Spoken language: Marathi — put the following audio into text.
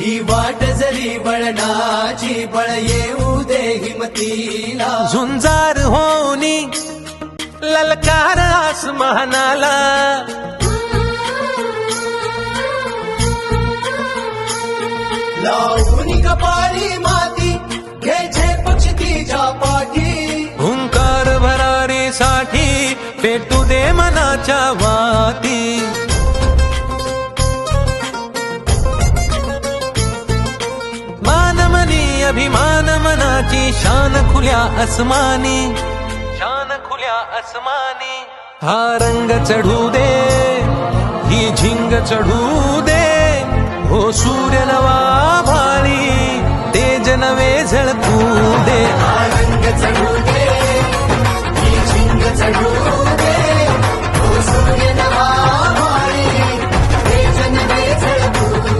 ही वाट जरी बळणाची बळ येऊ दे हिमतीला झुंजार होनी ललकार आसमानाला लावून कपाळी माती घ्यायचे पक्ष तिच्या पाठी हुंकार भरारीसाठी पेटू दे मनाच्या वाती मानमनी अभिमान मनाची शान खुल्या आसमानी शान खुल्या आसमानी हा रंग चढू दे ही झिंग चढू दे हो सूर्य नवा भाळी तेज नवे झळकू दे रंग चढू